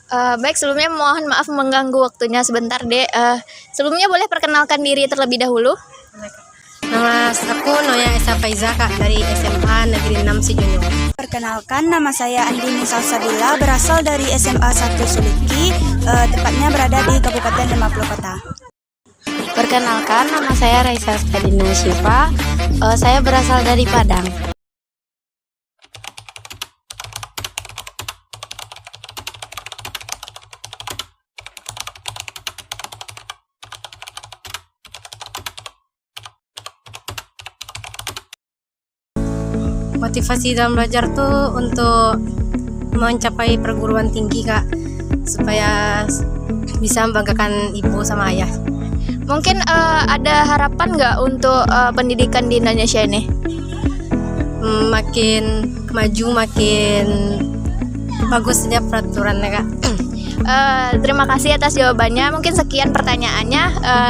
Baik, sebelumnya mohon maaf mengganggu waktunya sebentar, Dek. Sebelumnya boleh perkenalkan diri terlebih dahulu? Nama aku Noya Esa Faiza, Kak, dari SMA Negeri 6 Sijunjung. Perkenalkan, nama saya Andini Salsabila, berasal dari SMA 1 Suliki, tepatnya berada di Kabupaten Demak Kota. Perkenalkan, nama saya Raisa Spadina Syifa, saya berasal dari Padang. Motivasi dalam belajar tuh untuk mencapai perguruan tinggi, Kak, supaya bisa membanggakan ibu sama ayah. Mungkin ada harapan nggak untuk pendidikan di Indonesia ini? Makin maju, makin bagusnya peraturannya, Kak. Terima kasih atas jawabannya. Mungkin sekian pertanyaannya.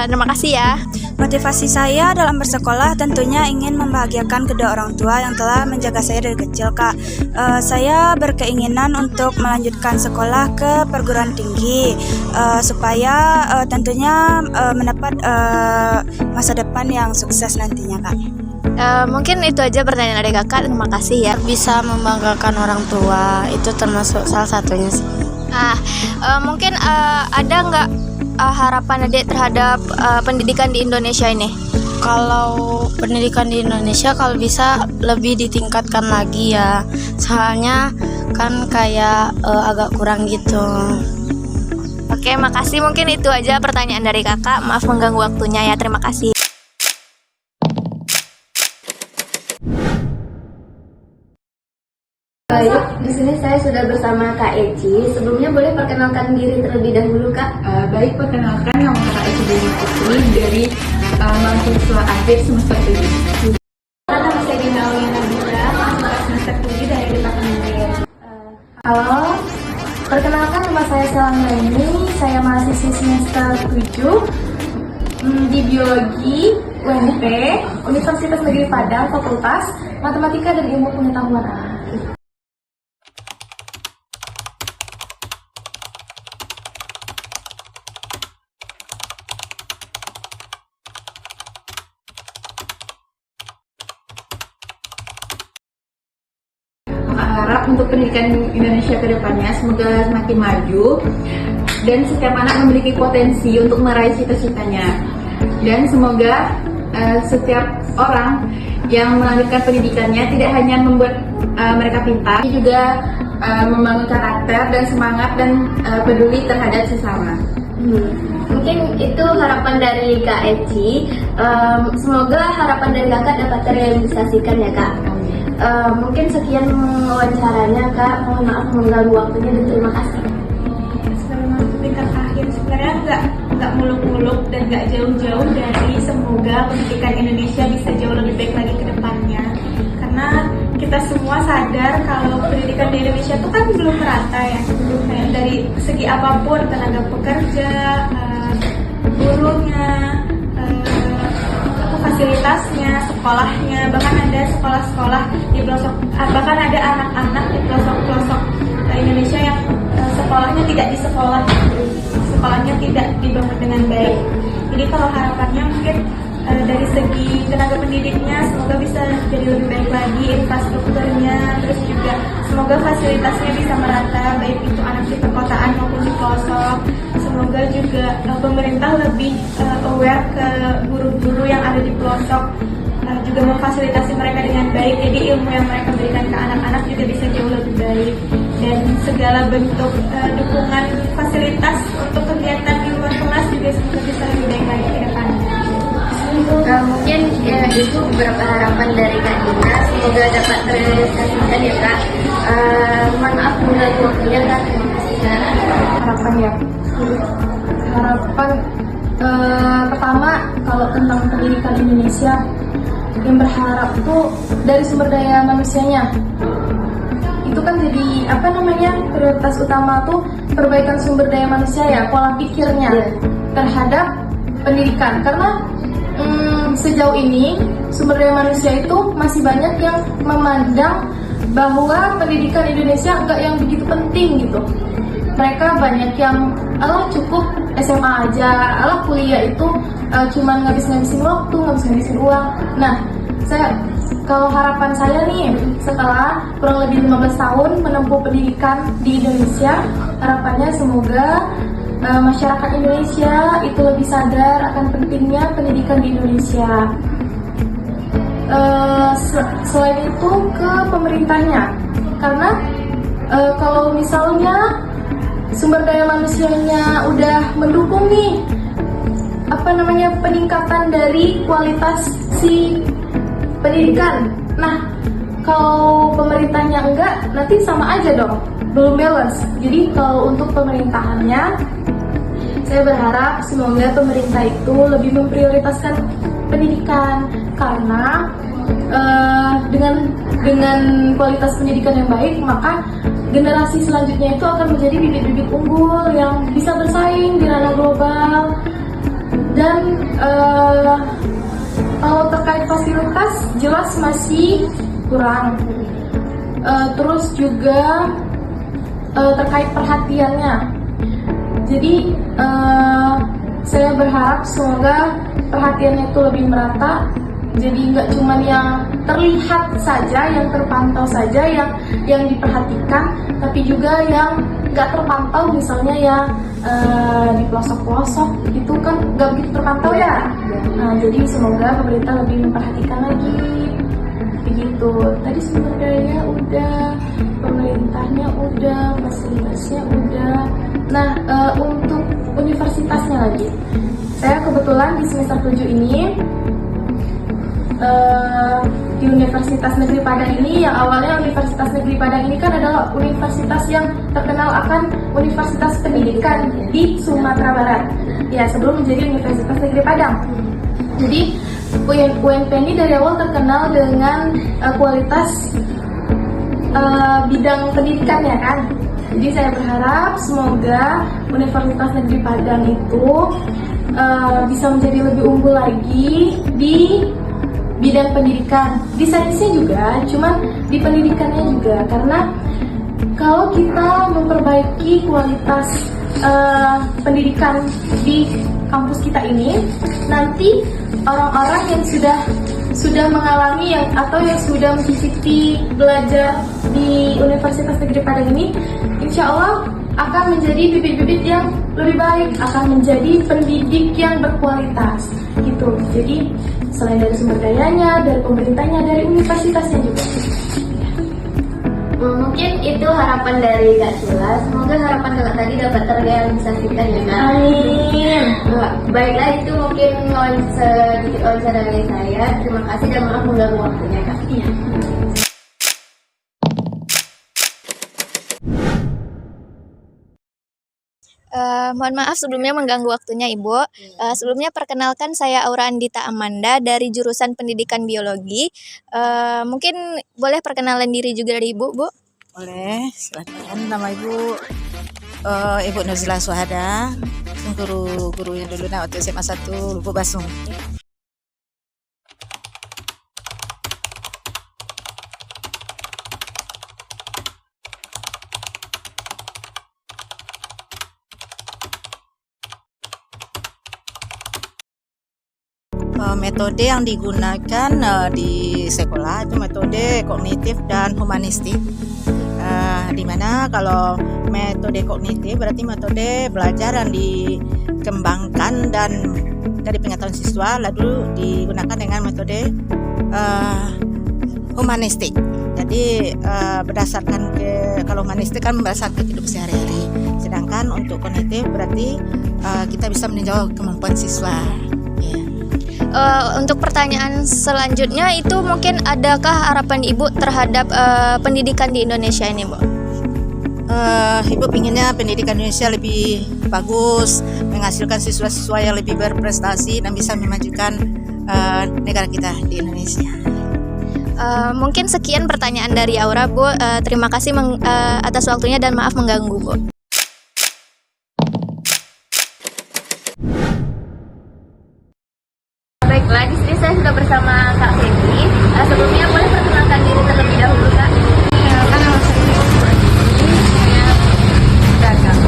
Terima kasih ya. Motivasi saya dalam bersekolah tentunya ingin membahagiakan kedua orang tua yang telah menjaga saya dari kecil, Kak. Saya berkeinginan untuk melanjutkan sekolah ke perguruan tinggi supaya tentunya mendapat masa depan yang sukses nantinya, Kak. Mungkin itu aja pertanyaan dari kakak. Terima kasih ya. Bisa membanggakan orang tua, itu termasuk salah satunya sih. Mungkin ada nggak harapan adik terhadap pendidikan di Indonesia ini? Kalau pendidikan di Indonesia kalau bisa lebih ditingkatkan lagi ya, soalnya kan kayak agak kurang gitu. Oke, makasih. Mungkin itu aja pertanyaan dari kakak. Maaf mengganggu waktunya ya. Terima kasih. Baik, di sini saya sudah bersama Kak Eci. Sebelumnya boleh perkenalkan diri terlebih dahulu, Kak? Baik, perkenalkan nama Kak Eci Putri dari mahasiswa akhir semester 7. Nama saya Dina Aulina Nabila, mahasiswa semester 7 dari Departemen Biologi. Halo, perkenalkan nama saya Selang Laini. Saya mahasiswa semester 7 di Biologi UNP, Universitas Negeri Padang, Fakultas Matematika dan Ilmu Pengetahuan Alam. Harap untuk pendidikan Indonesia ke depannya semoga semakin maju dan setiap anak memiliki potensi untuk meraih cita-citanya, dan semoga setiap orang yang melanjutkan pendidikannya tidak hanya membuat mereka pintar, tapi juga membangun karakter dan semangat dan peduli terhadap sesama. Mungkin itu harapan dari Kak Eci. Semoga harapan dari kakak dapat terrealisasikan ya, Kak. Mungkin sekian wawancaranya, Kak. Mohon maaf mengganggu waktunya dan terima kasih. Sebelum tingkat akhir sebenarnya nggak muluk-muluk dan nggak jauh-jauh dari semoga pendidikan Indonesia bisa jauh lebih baik lagi ke depannya, karena kita semua sadar kalau pendidikan di Indonesia itu kan belum merata ya, kayak dari segi apapun, tenaga pekerja, gurunya, fasilitasnya, sekolahnya, bahkan ada sekolah-sekolah di pelosok, bahkan ada anak-anak di pelosok-pelosok Indonesia yang sekolahnya tidak di sekolahnya tidak dibangun dengan baik. Jadi kalau harapannya mungkin dari segi tenaga pendidiknya semoga bisa jadi lebih baik lagi, infrastrukturnya, terus juga semoga fasilitasnya bisa merata, baik itu anak di perkotaan maupun di pelosok. Semoga juga pemerintah lebih aware ke guru-guru yang ada di pelosok, juga memfasilitasi mereka dengan baik, jadi ilmu yang mereka berikan ke anak-anak juga bisa jauh lebih baik, dan segala bentuk dukungan fasilitas untuk kegiatan di luar kelas juga semoga bisa lebih baik lagi ke depannya. Mungkin itu beberapa harapan dari Kak Dina. Semoga dapat terrealisasikan ya, Kak. Mohon maaf mengganggu waktunya, Kak. Terima kasih, Kak. Harapan ya, harapan pertama kalau tentang pendidikan Indonesia, yang berharap tuh dari sumber daya manusianya. Itu kan jadi prioritas utama tuh perbaikan sumber daya manusia ya, pola pikirnya terhadap pendidikan, karena sejauh ini sumber daya manusia itu masih banyak yang memandang bahwa pendidikan Indonesia enggak yang begitu penting gitu. mereka banyak yang cukup SMA aja, kuliah itu cuman ngabis-ngabisin waktu, ngabis-ngabisin uang. Nah, kalau harapan saya nih, setelah kurang lebih 15 tahun menempuh pendidikan di Indonesia, harapannya semoga masyarakat Indonesia itu lebih sadar akan pentingnya pendidikan di Indonesia. Selain itu ke pemerintahnya, karena kalau misalnya sumber daya manusianya udah mendukung nih peningkatan dari kualitas si pendidikan. Nah, kalau pemerintahnya enggak, nanti sama aja dong, belum balance. Jadi kalau untuk pemerintahannya, saya berharap semoga pemerintah itu lebih memprioritaskan pendidikan, karena dengan kualitas pendidikan yang baik, maka generasi selanjutnya itu akan menjadi bibit-bibit unggul yang bisa bersaing di ranah global. Dan kalau terkait fasilitas, jelas masih kurang. Terus juga terkait perhatiannya. Jadi saya berharap semoga perhatiannya itu lebih merata. Jadi nggak cuma yang terlihat saja, yang terpantau saja, yang diperhatikan, tapi juga yang nggak terpantau, misalnya ya di pelosok-pelosok itu kan nggak begitu terpantau ya. Nah, jadi semoga pemerintah lebih memperhatikan lagi. Begitu. Tadi sumber daya udah, pemerintahnya udah, fasilitasnya udah. Nah, untuk universitasnya lagi, saya kebetulan di semester 7 ini di Universitas Negeri Padang ini, yang awalnya Universitas Negeri Padang ini kan adalah universitas yang terkenal akan universitas pendidikan di Sumatera Barat. Ya, sebelum menjadi Universitas Negeri Padang. Jadi UNP ini dari awal terkenal dengan kualitas bidang pendidikannya kan. Jadi saya berharap semoga Universitas Negeri Padang itu bisa menjadi lebih unggul lagi di bidang pendidikan, di sainsnya juga, cuman di pendidikannya juga. Karena kalau kita memperbaiki kualitas pendidikan di kampus kita ini, nanti orang-orang yang sudah mengalami atau yang sudah mencicipi belajar di Universitas Negeri Padang ini, insya Allah akan menjadi bibit-bibit yang lebih baik, akan menjadi pendidik yang berkualitas gitu. Jadi selain dari sumber dayanya, dari pemerintahnya, dari universitasnya juga. Mungkin itu harapan dari Kak Cila. Semoga harapan Kakak tadi dapat terrealisasikan ya Kak. Amin. Baiklah, itu mungkin sedikit wawancara dari saya. Terima kasih dan maaf mengganggu waktunya Kak. Iya. Mohon maaf sebelumnya mengganggu waktunya Ibu. Sebelumnya perkenalkan, saya Aura Andita Amanda dari jurusan Pendidikan Biologi. Mungkin boleh perkenalan diri juga dari Ibu, Bu? Boleh, silakan. Nama Ibu Ibu Nuzila Suhada, gurunya dulu waktu SMA 1 Lubuk Basung. Metode yang digunakan di sekolah itu metode kognitif dan humanistik, di mana kalau metode kognitif berarti metode belajar yang dikembangkan dan dari pengetahuan siswa, lalu digunakan dengan metode humanistik. Jadi berdasarkan kalau humanistik kan berdasarkan kehidupan sehari-hari, sedangkan untuk kognitif berarti kita bisa meninjau kemampuan siswa. Untuk pertanyaan selanjutnya itu mungkin adakah harapan Ibu terhadap pendidikan di Indonesia ini, Bu? Ibu pinginnya pendidikan Indonesia lebih bagus, menghasilkan siswa-siswa yang lebih berprestasi dan bisa memajukan negara kita di Indonesia. Mungkin sekian pertanyaan dari Aura, Bu. Terima kasih atas waktunya dan maaf mengganggu, Bu. Baiklah, di sini saya sudah bersama Kak Feby. Sebelumnya boleh perkenalkan diri terlebih dahulu Kak? Nama saya pedagang.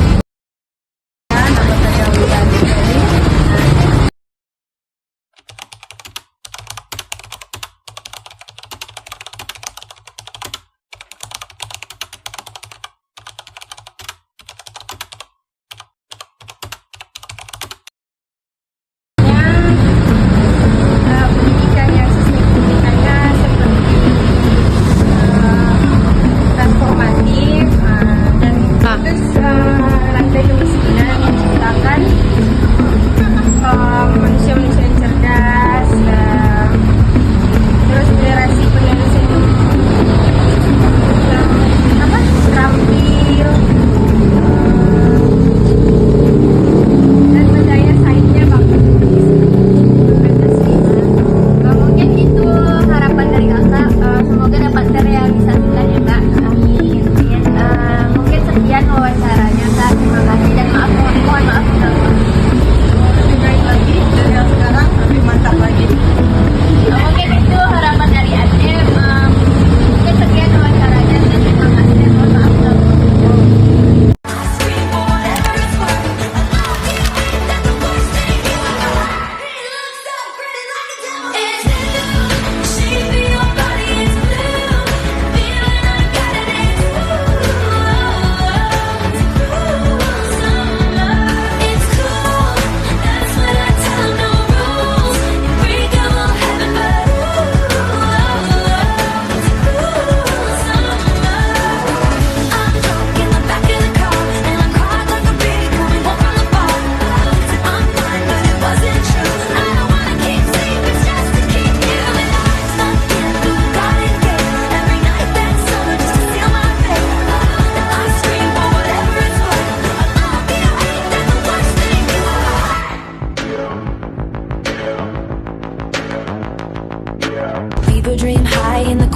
People dream high in the